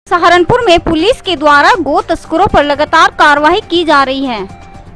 सहारनपुर में पुलिस के द्वारा गो तस्करों पर लगातार कार्रवाई की जा रही है।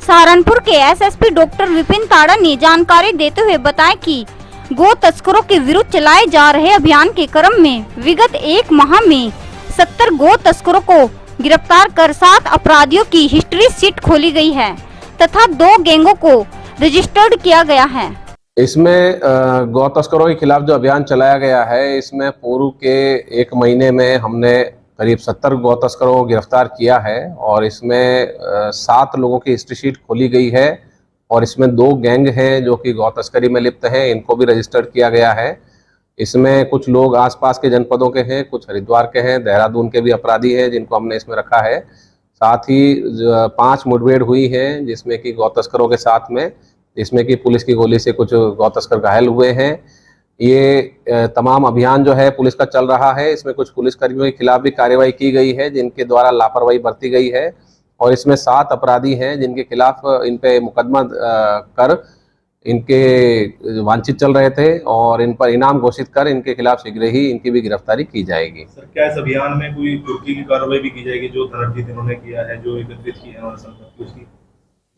सहारनपुर के एसएसपी डॉक्टर विपिन ताड़ा ने जानकारी देते हुए बताया कि गो तस्करों के विरुद्ध चलाए जा रहे अभियान के क्रम में विगत एक माह में 70 गो तस्करों को गिरफ्तार कर 7 अपराधियों की हिस्ट्री शीट खोली गई है तथा 2 गैंगों को रजिस्टर्ड किया गया है। इसमें गौ तस्करों के खिलाफ जो अभियान चलाया गया है, इसमें पूर्व के एक महीने में हमने करीब 70 गौ तस्करों को गिरफ्तार किया है और इसमें 7 लोगों की हिस्ट्री शीट खोली गई है और इसमें 2 गैंग हैं जो कि गौ तस्करी में लिप्त हैं, इनको भी रजिस्टर्ड किया गया है। इसमें कुछ लोग आसपास के जनपदों के हैं, कुछ हरिद्वार के हैं, देहरादून के भी अपराधी हैं जिनको हमने इसमें रखा है। साथ ही 5 मुठभेड़ हुई हैं जिसमें कि गौ तस्करों के साथ में, इसमें कि पुलिस की गोली से कुछ गौ तस्कर घायल हुए हैं। ये तमाम अभियान जो है पुलिस का चल रहा है। इसमें कुछ पुलिसकर्मियों के खिलाफ भी कार्रवाई की गई है जिनके द्वारा लापरवाही बरती गई है और इसमें 7 अपराधी हैं जिनके खिलाफ इन पे मुकदमा कर इनके वांछित चल रहे थे और इन पर इनाम घोषित कर इनके खिलाफ शीघ्र ही इनकी भी गिरफ्तारी की जाएगी। सर, क्या इस अभियान में कोई कुर्की की कार्रवाई भी की जाएगी जो धनर्जित इन्होंने किया है, जो एकत्रित किया है संपत्ति?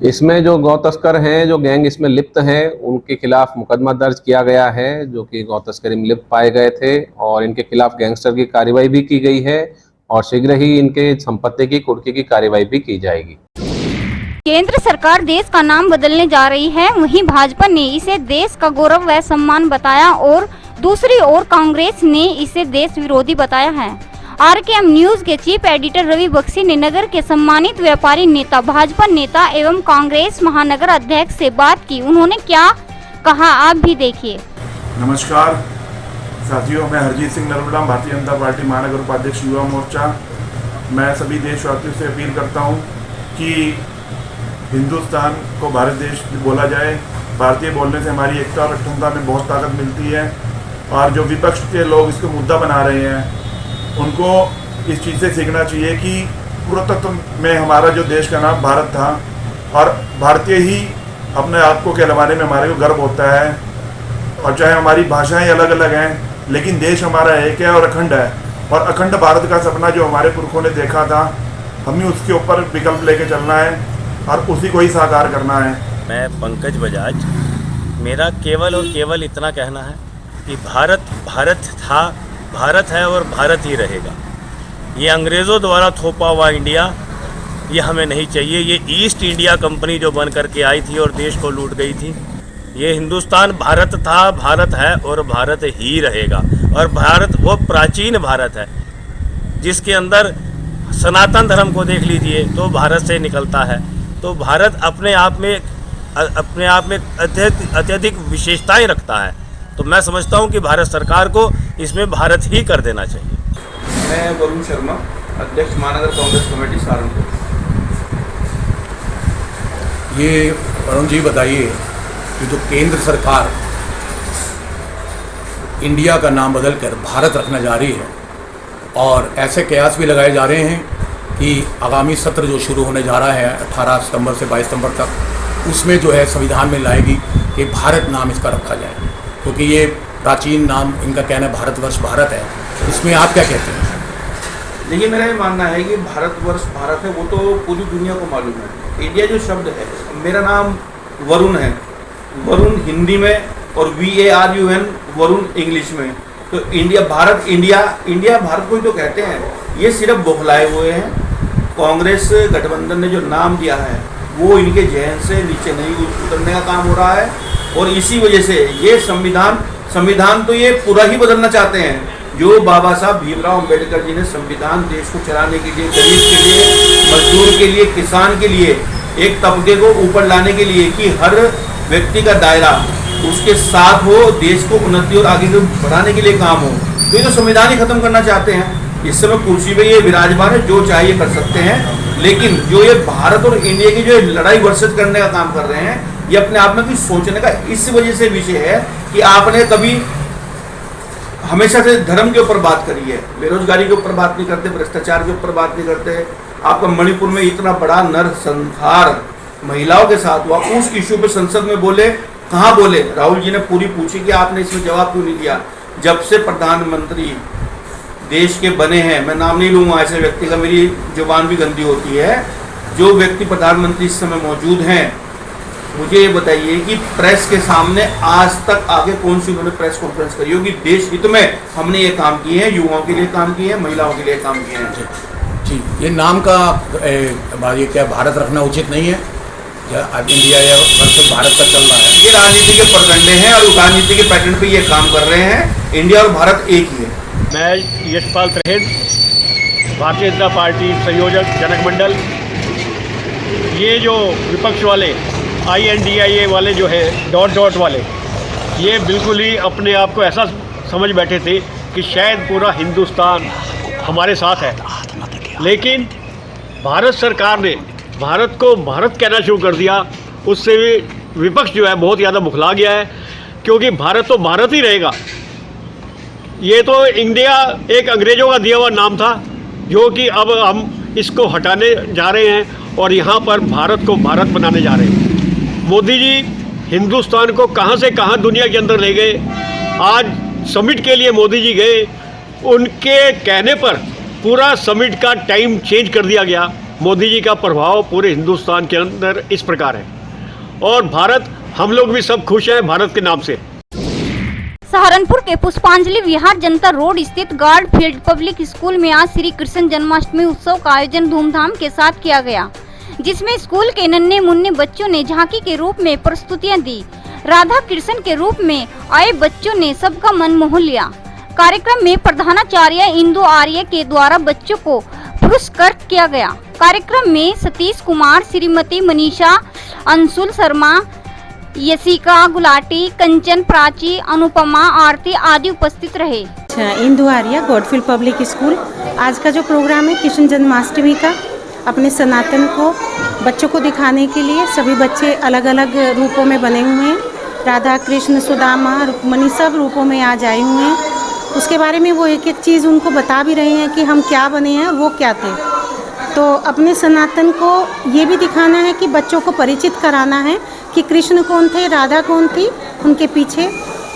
इसमें जो गौ तस्कर हैं, जो गैंग इसमें लिप्त हैं, उनके खिलाफ मुकदमा दर्ज किया गया है जो कि गौ तस्करी में लिप्त पाए गए थे और इनके खिलाफ गैंगस्टर की कार्रवाई भी की गई है और शीघ्र ही इनके संपत्ति की कुर्की की कार्रवाई भी की जाएगी। केंद्र सरकार देश का नाम बदलने जा रही है, वहीं भाजपा ने इसे देश का गौरव व सम्मान बताया और दूसरी ओर कांग्रेस ने इसे देश विरोधी बताया है। आरकेएम न्यूज के चीफ एडिटर रवि बख्शी ने नगर के सम्मानित व्यापारी नेता, भाजपा नेता एवं कांग्रेस महानगर अध्यक्ष से बात की। उन्होंने क्या कहा आप भी देखिए। नमस्कार साथियों, मैं हरजीत सिंह नर्मदा, भारतीय जनता पार्टी महानगर उपाध्यक्ष युवा मोर्चा। मैं सभी देशवासियों से अपील करता हूं कि हिंदुस्तान को भारत देश बोला जाए। भारतीय बोलने से हमारी एकता और अखंडता में बहुत ताकत मिलती है और जो विपक्ष के लोग इसको मुद्दा बना रहे हैं उनको इस चीज़ से सीखना चाहिए कि पुरातत्व में हमारा जो देश का नाम भारत था और भारतीय ही अपने आप को कहलवाने में हमारे को गर्व होता है। और चाहे हमारी भाषाएं अलग अलग हैं लेकिन देश हमारा एक है और अखंड है और अखंड भारत का सपना जो हमारे पुरखों ने देखा था, हमें उसके ऊपर विकल्प लेके चलना है और उसी को ही साकार करना है। मैं पंकज बजाज, मेरा केवल और केवल इतना कहना है कि भारत भारत था, भारत है और भारत ही रहेगा। ये अंग्रेज़ों द्वारा थोपा हुआ इंडिया ये हमें नहीं चाहिए। ये ईस्ट इंडिया कंपनी जो बन करके आई थी और देश को लूट गई थी। ये हिंदुस्तान भारत था, भारत है और भारत ही रहेगा। और भारत वो प्राचीन भारत है जिसके अंदर सनातन धर्म को देख लीजिए तो भारत से निकलता है। तो भारत अपने आप में अत्यधिक विशेषताएं रखता है। तो मैं समझता हूं कि भारत सरकार को इसमें भारत ही कर देना चाहिए। मैं वरुण शर्मा, अध्यक्ष महानगर कांग्रेस कमेटी सहारनपुर। ये वरुण जी बताइए कि जो केंद्र सरकार इंडिया का नाम बदलकर भारत रखना जा रही है और ऐसे कयास भी लगाए जा रहे हैं कि आगामी सत्र जो शुरू होने जा रहा है 18 सितंबर से 22 सितंबर तक, उसमें जो है संविधान में लाएगी कि भारत नाम इसका रखा जाए, क्योंकि ये प्राचीन नाम इनका कहना है भारतवर्ष भारत है। इसमें आप क्या कहते हैं? देखिए, मेरा ये मानना है कि भारतवर्ष भारत है वो तो पूरी दुनिया को मालूम है। इंडिया जो शब्द है, मेरा नाम वरुण है, वरुण हिंदी में और VARUN वरुण इंग्लिश में। तो इंडिया भारत, इंडिया भारत को ही तो कहते हैं। ये सिर्फ बौखलाए हुए हैं। कांग्रेस गठबंधन ने जो नाम दिया है वो इनके जहन से नीचे नहीं उतरने का काम हो रहा है और इसी वजह से ये संविधान तो ये पूरा ही बदलना चाहते हैं। जो बाबा साहब भीमराव अंबेडकर जी ने संविधान देश को चलाने के लिए, गरीब के लिए, मजदूर के लिए, किसान के लिए, एक तबके को ऊपर लाने के लिए कि हर व्यक्ति का दायरा उसके साथ हो, देश को उन्नति और आगे बढ़ाने के लिए काम हो, तो ये तो संविधान ही खत्म करना चाहते हैं। इस समय कुर्सी पे ये विराजमान है, जो चाहिए कर सकते हैं, लेकिन जो ये भारत और इंडिया की जो लड़ाई वर्सेस करने का काम कर रहे हैं, ये अपने आप में कुछ सोचने का इस वजह से विषय है कि आपने कभी हमेशा से धर्म के ऊपर बात करी है, बेरोजगारी के ऊपर बात नहीं करते, भ्रष्टाचार के ऊपर बात नहीं करते। आपका मणिपुर में इतना बड़ा नरसंहार महिलाओं के साथ हुआ, उस इशू पे संसद में बोले, कहाँ बोले? राहुल जी ने पूरी पूछी कि आपने इसमें जवाब क्यों नहीं दिया। जब से प्रधानमंत्री देश के बने हैं, मैं नाम नहीं लूँगा ऐसे व्यक्ति का, मेरी जुबान भी गंदी होती है, जो व्यक्ति प्रधानमंत्री इस समय मौजूद हैं, मुझे ये बताइए कि प्रेस के सामने आज तक आगे कौन सी उन्होंने प्रेस कॉन्फ्रेंस करी होगी? देश हित में हमने ये काम किए हैं, युवाओं के लिए काम किए हैं, महिलाओं के लिए काम किए हैं। जी, ये नाम का ये क्या भारत रखना उचित नहीं है? इंडिया या वर्सेस भारत का चल रहा है। ये राजनीति के प्रकंडे हैं और राजनीति के पैटर्न पे ये काम कर रहे हैं। इंडिया और भारत एक ही है। मैं यशपाल त्रहेड, भारतीय जनता पार्टी संयोजक जनक मंडल। ये जो विपक्ष वाले INDIA वाले जो है डॉट वाले, ये बिल्कुल ही अपने आप को ऐसा समझ बैठे थे कि शायद पूरा हिंदुस्तान हमारे साथ है, लेकिन भारत सरकार ने भारत को भारत कहना शुरू कर दिया। उससे भी विपक्ष जो है बहुत ज़्यादा बुखला गया है, क्योंकि भारत तो भारत ही रहेगा। ये तो इंडिया एक अंग्रेज़ों का दिया हुआ नाम था, जो कि अब हम इसको हटाने जा रहे हैं और यहाँ पर भारत को भारत बनाने जा रहे हैं। मोदी जी हिंदुस्तान को कहाँ से कहाँ दुनिया के अंदर ले गए। आज समिट के लिए मोदी जी गए, उनके कहने पर पूरा समिट का टाइम चेंज कर दिया गया। मोदी जी का प्रभाव पूरे हिंदुस्तान के अंदर इस प्रकार है और भारत, हम लोग भी सब खुश हैं भारत के नाम से। सहारनपुर के पुष्पांजलि विहार जनता रोड स्थित गार्ड फील्ड पब्लिक स्कूल में आज श्री कृष्ण जन्माष्टमी उत्सव का आयोजन धूमधाम के साथ किया गया, जिसमें स्कूल के नन्हे मुन्ने बच्चों ने झांकी के रूप में प्रस्तुतियां दी। राधा कृष्ण के रूप में आए बच्चों ने सबका मन मोह लिया। कार्यक्रम में प्रधानाचार्य इंदु आर्य के द्वारा बच्चों को पुरस्कृत किया गया। कार्यक्रम में सतीश कुमार, श्रीमती मनीषा, अंशुल शर्मा, यशिका गुलाटी, कंचन, प्राची, अनुपमा, आरती आदि उपस्थित रहे। इंदु आर्य, गॉडफील्ड पब्लिक स्कूल। आज का जो प्रोग्राम है कृष्ण जन्माष्टमी का, अपने सनातन को बच्चों को दिखाने के लिए सभी बच्चे अलग अलग रूपों में बने हुए हैं। राधा कृष्ण, सुदामा, रुक्मणी सब रूपों में आज आए हुए हैं। उसके बारे में वो एक एक चीज़ उनको बता भी रहे हैं कि हम क्या बने हैं, वो क्या थे। तो अपने सनातन को ये भी दिखाना है कि बच्चों को परिचित कराना है कि कृष्ण कौन थे, राधा कौन थी, उनके पीछे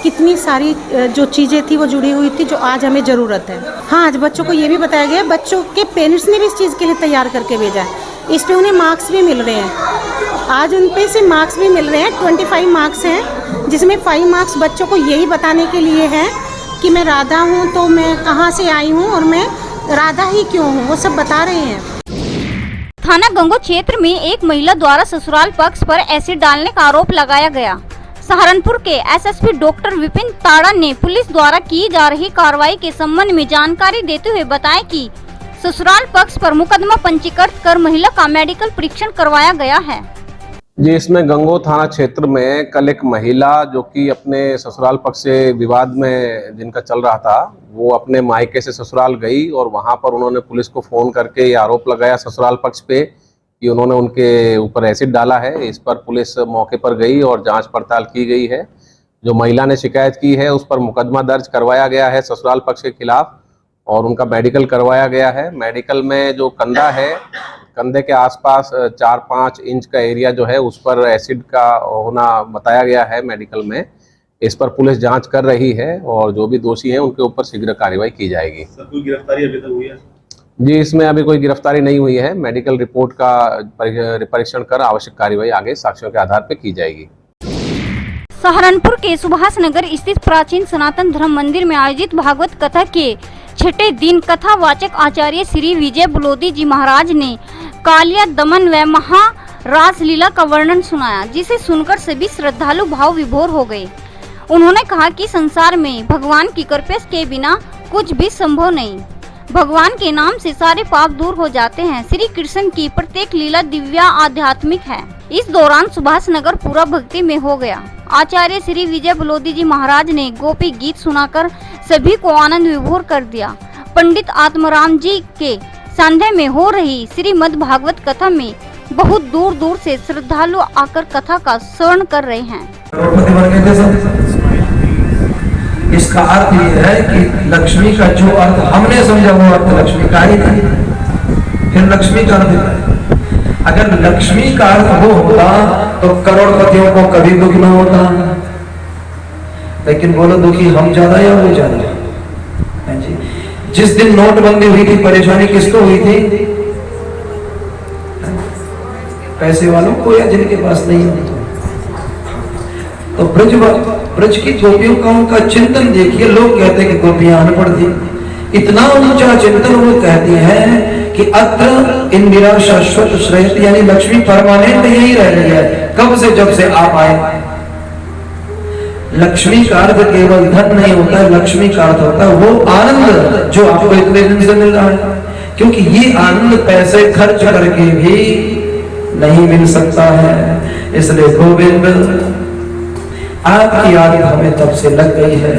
कितनी सारी जो चीज़ें थी वो जुड़ी हुई थी, जो आज हमें ज़रूरत है। हाँ, आज बच्चों को ये भी बताया गया, बच्चों के पेरेंट्स ने भी इस चीज़ के लिए तैयार करके भेजा है। इस पे उन्हें मार्क्स भी मिल रहे हैं। आज उन पे से मार्क्स भी मिल रहे हैं। 25 मार्क्स हैं, जिसमें 5 मार्क्स बच्चों को यही बताने के लिए है कि मैं राधा हूँ, तो मैं कहाँ से आई हूँ और मैं राधा ही क्यों हूँ, वो सब बता रहे हैं। थाना गंगो क्षेत्र में एक महिला द्वारा ससुराल पक्ष पर एसिड डालने का आरोप लगाया गया। सहारनपुर के SSP डॉक्टर विपिन ताड़ा ने पुलिस द्वारा की जा रही कार्रवाई के संबंध में जानकारी देते हुए बताया कि ससुराल पक्ष पर मुकदमा पंजीकृत कर महिला का मेडिकल परीक्षण करवाया गया है। जी, इसमें गंगो थाना क्षेत्र में कल एक महिला जो कि अपने ससुराल पक्ष से विवाद में जिनका चल रहा था, वो अपने मायके से ससुराल गई और वहां पर उन्होंने पुलिस को फोन करके ये आरोप लगाया ससुराल पक्ष पे कि उन्होंने उनके ऊपर एसिड डाला है। इस पर पुलिस मौके पर गई और जांच पड़ताल की गई है। जो महिला ने शिकायत की है उस पर मुकदमा दर्ज करवाया गया है ससुराल पक्ष के खिलाफ और उनका मेडिकल करवाया गया है। मेडिकल में जो कंधा है, कंधे के आसपास 4-5 इंच का एरिया जो है उस पर एसिड का होना बताया गया है मेडिकल में। इस पर पुलिस जांच कर रही है और जो भी दोषी हैं उनके ऊपर शीघ्र कार्रवाई की जाएगी। सर, कोई गिरफ्तारी अभी तक हुई है? जी, इसमें अभी कोई गिरफ्तारी नहीं हुई है। मेडिकल रिपोर्ट का परीक्षण कर आवश्यक कार्रवाई आगे साक्ष्यों के आधार पर की जाएगी। सहारनपुर के सुभाष नगर स्थित प्राचीन सनातन धर्म मंदिर में आयोजित भागवत कथा के छठे दिन कथावाचक आचार्य श्री विजय बलोदी जी महाराज ने कालिया दमन व महा रासलीला का वर्णन सुनाया, जिसे सुनकर सभी श्रद्धालु भाव विभोर हो गए। उन्होंने कहा कि संसार में भगवान की कृपा के बिना कुछ भी संभव नहीं। भगवान के नाम से सारे पाप दूर हो जाते हैं। श्री कृष्ण की प्रत्येक लीला दिव्या आध्यात्मिक है। इस दौरान सुभाष नगर पूरा भक्ति में हो गया। आचार्य श्री विजय बलोदी जी महाराज ने गोपी गीत सुनाकर सभी को आनंद विभोर कर दिया। पंडित आत्माराम जी के सानिध्य में हो रही श्रीमद् भागवत कथा में बहुत दूर दूर से श्रद्धालु आकर कथा का श्रवण कर रहे हैं। इसका अर्थ ये है कि लक्ष्मी का जो अर्थ हमने समझा वो अर्थ लक्ष्मी का ही नहीं, फिर लक्ष्मी का अर्थ अगर लक्ष्मी का अर्थ वो होता तो करोड़पतियों को कभी दुख न होता। लेकिन बोलो दुखी हम ज्यादा या वो ज्यादा है जी। जिस दिन नोटबंदी हुई थी परेशानी किसको हुई थी? पैसे वालों को या जिनके पास नहीं है? तो ब्रज की गोपियों का उनका चिंतन देखिए। लोग कहते हैं कि गोपियां अनपढ़ थी, इतना ऊंचा चिंतन वो कहती हैं कि अत्र इंदिरा शाश्वत श्रेष्ठ, यानी लक्ष्मी परमानेंट यही रह रही है। कब से? जब से आप आए। लक्ष्मी का अर्थ केवल धन नहीं होता है, लक्ष्मी का अर्थ होता है वो आनंद जो आपको इतने दिन से मिल रहा है, क्योंकि ये आनंद पैसे खर्च करके भी नहीं मिल सकता है। इसलिए गोविंद आपकी आदत हमें तब से लग गई है